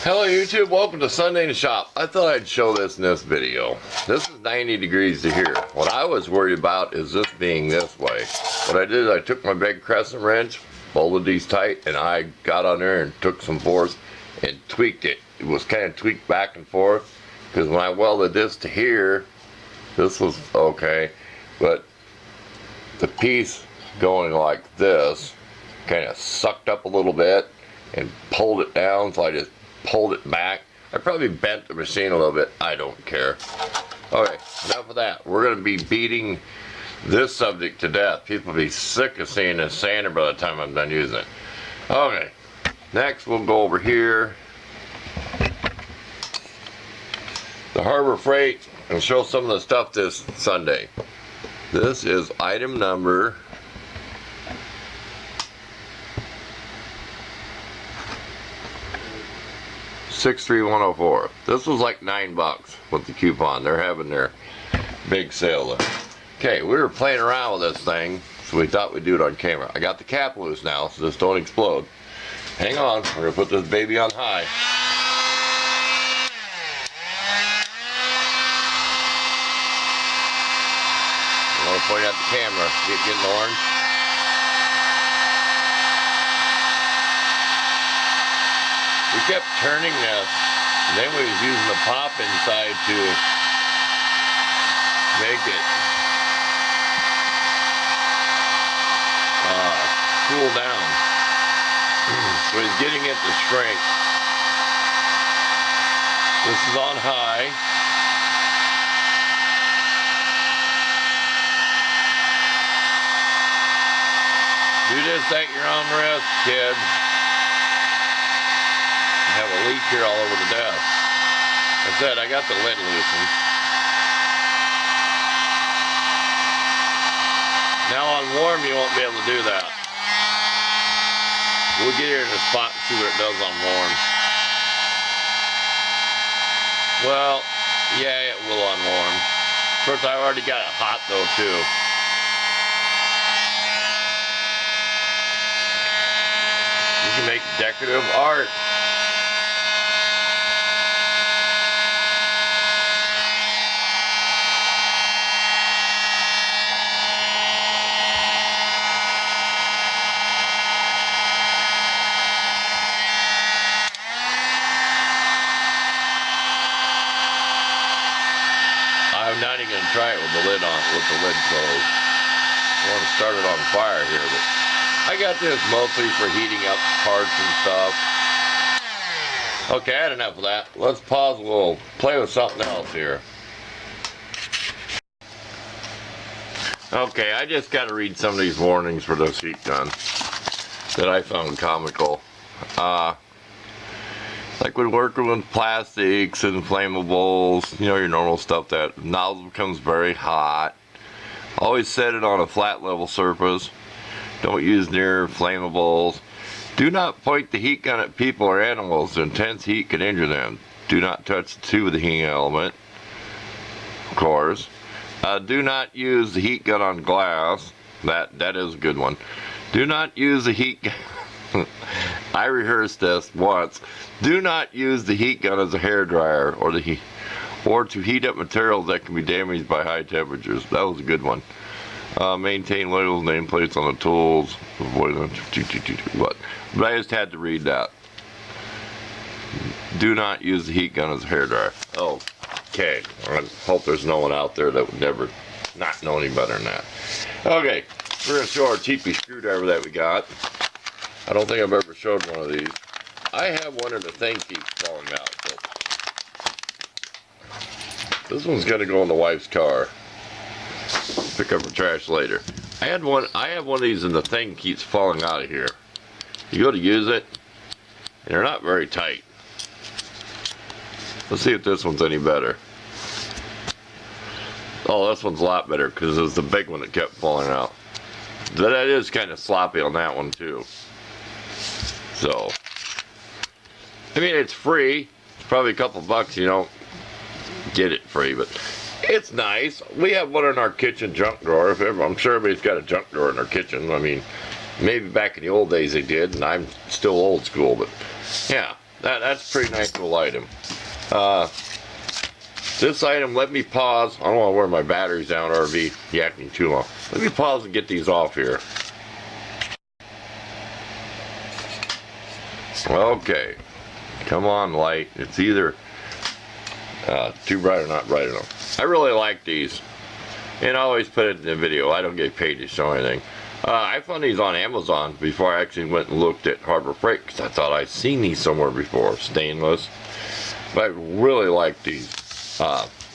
Hello YouTube, welcome to Sunday in the Shop. I thought I'd show this in this video. This is 90 degrees to here. What I was worried about is this being this way. What I did, I took my big crescent wrench, bolted these tight, and I got on there and took some force and tweaked it. It was kind of tweaked back and forth, because when I welded this to here, this was okay, but the piece going like this kind of sucked up a little bit and pulled it down, so I just pulled it back. I probably bent the machine a little bit. I don't care. Okay, enough of that. We're going to be beating this subject to death. People will be sick of seeing this sander by the time I'm done using it. Okay, next we'll go over here, the Harbor Freight, and show some of the stuff this Sunday. This is item number 63104. This was like $9 with the coupon. They're having their big sale. Okay, we were playing around with this thing, so we thought we'd do it on camera. I got the cap loose now, so this don't explode. Hang on, we're gonna put this baby on high. I want to point at the camera. See it getting orange? We kept turning this, and then we was using the pop inside to make it cool down. So he's getting it to shrink. This is on high. Do this at your own risk, kids. Have a leak here all over the desk. Like I said, I got the lid loosened. Now on warm you won't be able to do that. We'll get here in the spot and see what it does on warm. Well, yeah, it will on warm. Of course, I already got it hot though too. You can make decorative art. I'm not even going to try it with the lid on, with the lid closed. I want to start it on fire here, but I got this mostly for heating up parts and stuff. Okay, I had enough of that. Let's pause. We'll play with something else here. Okay, I just got to read some of these warnings for this heat gun that I found comical. Like when working with plastics and flammables, you know, your normal stuff, that nozzle becomes very hot. Always set it on a flat level surface. Don't use near flammables. Do not point the heat gun at people or animals. The intense heat can injure them. Do not touch the tube of the heating element, of course. Do not use the heat gun on glass. That is a good one. Do not use the heat gun. I rehearsed this once. Do not use the heat gun as a hair dryer or to heat up materials that can be damaged by high temperatures. That was a good one. Maintain labels, nameplates on the tools. Avoid what? But I just had to read that. Do not use the heat gun as a hair dryer. Okay. I hope there's no one out there that would never not know any better than that. Okay, we're gonna show our TP screwdriver that we got. I don't think I've ever showed one of these. I have one and the thing keeps falling out. So this one's gonna go in the wife's car. Pick up her trash later. I have one of these and the thing keeps falling out of here. You go to use it, and they're not very tight. Let's see if this one's any better. Oh, this one's a lot better because it was the big one that kept falling out. That is kind of sloppy on that one too. So, I mean, it's free. It's probably a couple bucks, you don't get it free, but it's nice. We have one in our kitchen junk drawer. I'm sure everybody's got a junk drawer in their kitchen. I mean, maybe back in the old days they did, and I'm still old school, but yeah, that's a pretty nice little item. This item, let me pause. I don't want to wear my batteries down or be yakking too long. Let me pause and get these off here. Okay. Come on, light. It's either too bright or not bright enough. I really like these. And I always put it in the video. I don't get paid to show anything. I found these on Amazon before I actually went and looked at Harbor Freight because I thought I'd seen these somewhere before. Stainless. But I really like these.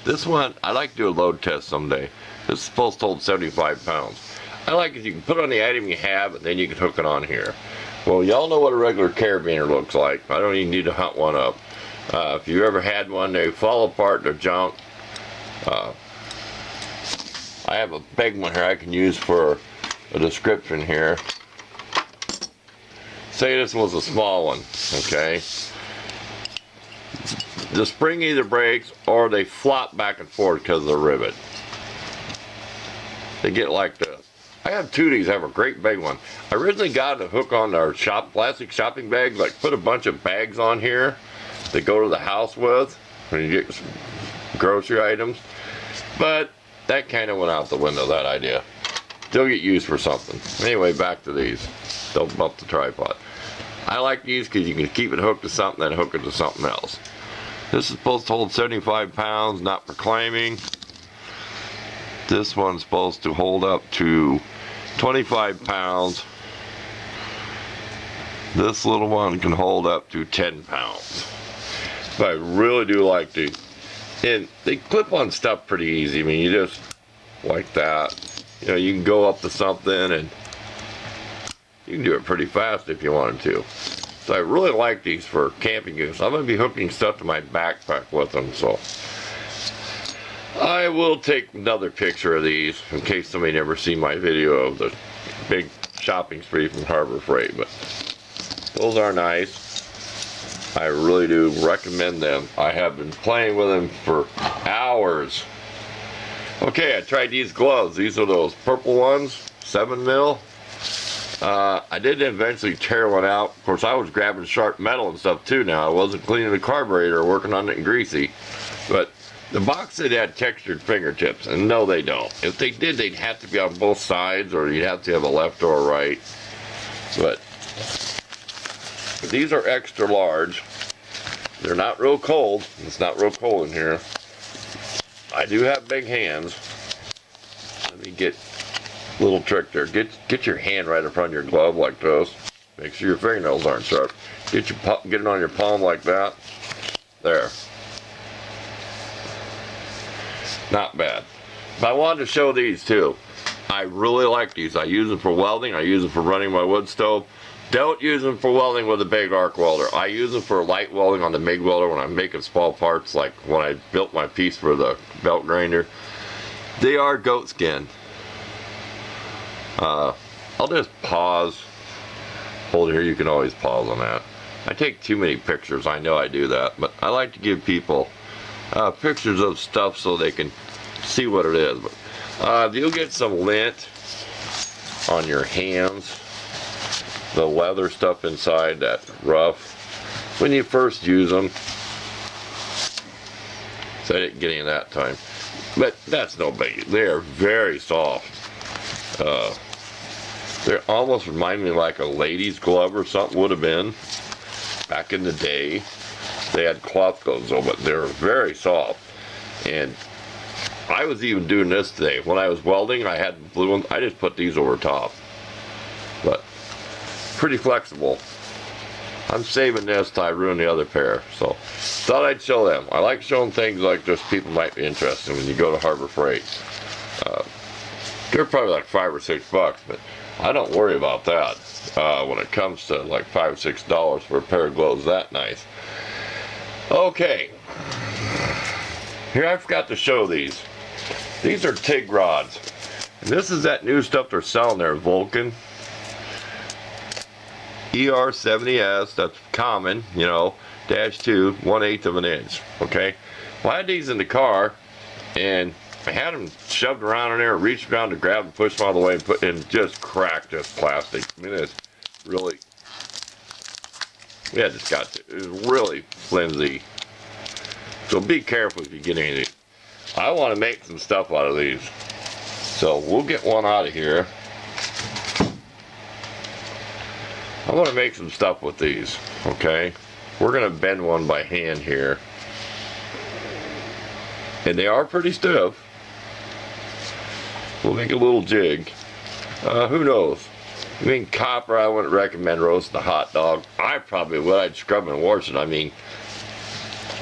This one, I'd like to do a load test someday. This is supposed to hold 75 pounds. I like it. You can put on the item you have, and then you can hook it on here. Well, y'all know what a regular carabiner looks like. I don't even need to hunt one up. If you ever had one, they fall apart, they're junk. I have a big one here I can use for a description here. Say this was a small one, okay? The spring either breaks or they flop back and forth because of the rivet. They get like this. I have two of these. I have a great big one. I originally got a hook on our plastic shopping bags, like put a bunch of bags on here that go to the house with when you get grocery items. But that kind of went out the window, that idea. They'll get used for something. Anyway, back to these. Don't bump the tripod. I like these because you can keep it hooked to something and hook it to something else. This is supposed to hold 75 pounds, not proclaiming. This one's supposed to hold up to 25 pounds. This little one can hold up to 10 pounds. But I really do like these. And they clip on stuff pretty easy. I mean, you just, like that. You know, you can go up to something and you can do it pretty fast if you wanted to. So I really like these for camping use. I'm going to be hooking stuff to my backpack with them, so I will take another picture of these in case somebody never seen my video of the big shopping spree from Harbor Freight. But those are nice. I really do recommend them. I have been playing with them for hours. Okay, I tried these gloves. These are those purple ones, 7 mil. I did eventually tear one out. Of course, I was grabbing sharp metal and stuff too now. I wasn't cleaning the carburetor or working on it in greasy. But the box said it had textured fingertips, and no, they don't. If they did, they'd have to be on both sides, or you'd have to have a left or a right. But these are extra large. They're not real cold. It's not real cold in here. I do have big hands. Let me get a little trick there. Get your hand right in front of your glove like this. Make sure your fingernails aren't sharp. Get it on your palm like that. There. Not bad. But I wanted to show these too. I really like these. I use them for welding. I use them for running my wood stove. Don't use them for welding with a big arc welder. I use them for light welding on the MIG welder when I'm making small parts, like when I built my piece for the belt grinder. They are goat skin. I'll just pause. Hold it here, you can always pause on that. I take too many pictures, I know I do that, but I like to give people pictures of stuff so they can see what it is. But you'll get some lint on your hands. The leather stuff inside, that rough, when you first use them. So I didn't get any that time, but that's no biggie. They are very soft. They almost remind me like a lady's glove or something would have been back in the day. They had cloth gloves though, but they're very soft. And I was even doing this today when I was welding. I had the blue ones. I just put these over top, but pretty flexible. I'm saving this till I ruin the other pair, so thought I'd show them. I like showing things like this. People might be interested when you go to Harbor Freight. They're probably like $5 or $6, but I don't worry about that when it comes to like $5 or $6 for a pair of gloves that nice. Okay, here I forgot to show these. These are TIG rods, and this is that new stuff they're selling there, Vulcan. ER70S, that's common, you know, -2, 1/8 of an inch, okay? Well, I had these in the car, and I had them shoved around in there, reached around to grab and push them all the way and put in, just cracked this plastic. I mean, it's really Yeah, just got to. It's really flimsy. So be careful if you get any of these. I want to make some stuff out of these. So we'll get one out of here. I want to make some stuff with these, okay? We're going to bend one by hand here. And they are pretty stiff. We'll make a little jig. Who knows? I mean, copper, I wouldn't recommend roasting a hot dog. I probably would. I'd scrub and wash it. I mean,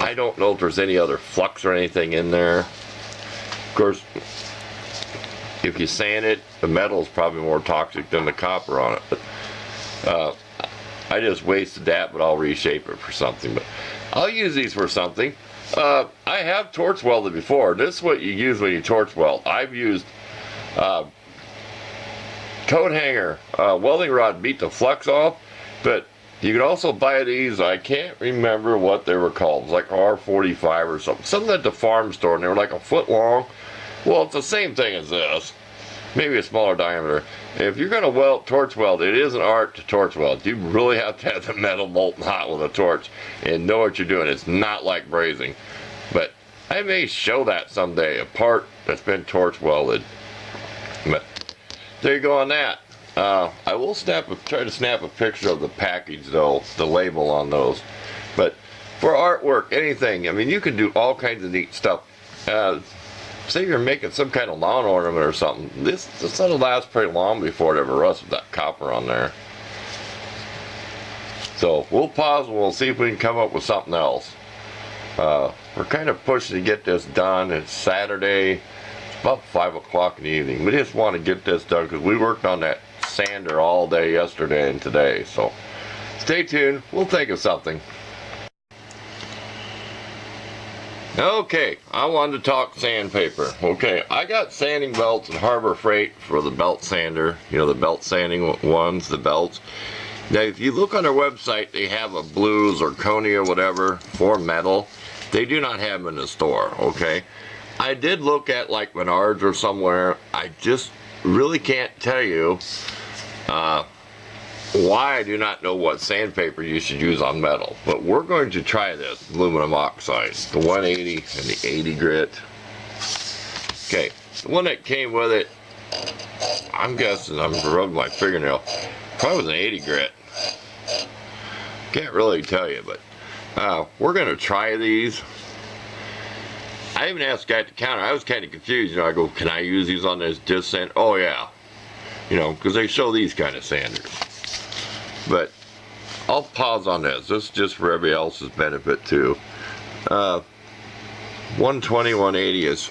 I don't know if there's any other flux or anything in there. Of course, if you sand it, the metal is probably more toxic than the copper on it. But I just wasted that, but I'll reshape it for something. But I'll use these for something. I have torch welded before. This is what you use when you torch weld. I've used coat hanger, welding rod, beat the flux off, but you can also buy these. I can't remember what they were called. It was like R45 or something at the farm store, and they were like a foot long. Well, it's the same thing as this, maybe a smaller diameter. If you're going to torch weld, it is an art to torch weld. You really have to have the metal molten hot with a torch and know what you're doing. It's not like brazing, but I may show that someday, a part that's been torch welded. But there you go on that. I will try to snap a picture of the package though, the label on those. But for artwork, anything, I mean, you can do all kinds of neat stuff. Say you're making some kind of lawn ornament or something. This will last pretty long before it ever rusts with that copper on there. So we'll pause and we'll see if we can come up with something else. We're kind of pushing to get this done. It's Saturday. About 5 o'clock in the evening. We just want to get this done because we worked on that sander all day yesterday and today. So stay tuned. We'll think of something. Okay, I wanted to talk sandpaper. Okay, I got sanding belts at Harbor Freight for the belt sander. You know, the belt sanding ones, the belts. Now, if you look on their website, they have a blues or Coney or whatever for metal. They do not have them in the store, okay? I did look at like Menards or somewhere. I just really can't tell you why I do not know what sandpaper you should use on metal. But we're going to try this aluminum oxide, the 180 and the 80 grit. Okay, the one that came with it, I'm guessing, I'm rubbing my fingernail, probably was an 80 grit. Can't really tell you, but we're going to try these. I even asked the guy at the counter. I was kind of confused. You know, I go, can I use these on this disc sander? Oh, yeah. You know, because they show these kind of sanders. But I'll pause on this. This is just for everybody else's benefit, too. 120, 180 is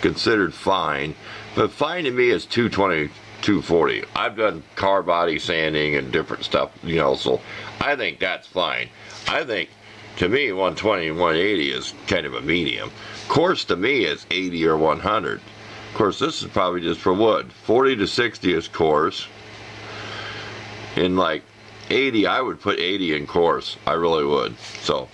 considered fine. But fine to me is 220, 240. I've done car body sanding and different stuff, you know, so I think that's fine. I think, to me, 120 and 180 is kind of a medium. Coarse to me is 80 or 100. Of course, this is probably just for wood. 40 to 60 is coarse. In like 80, I would put 80 in coarse. I really would. So,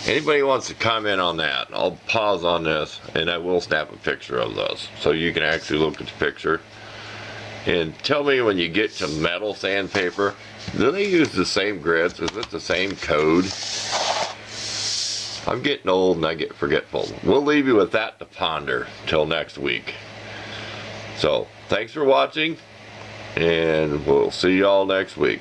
anybody wants to comment on that, I'll pause on this and I will snap a picture of this so you can actually look at the picture. And tell me when you get to metal sandpaper, do they use the same grits? Is it the same code? I'm getting old and I get forgetful. We'll leave you with that to ponder till next week. So, thanks for watching, and we'll see y'all next week.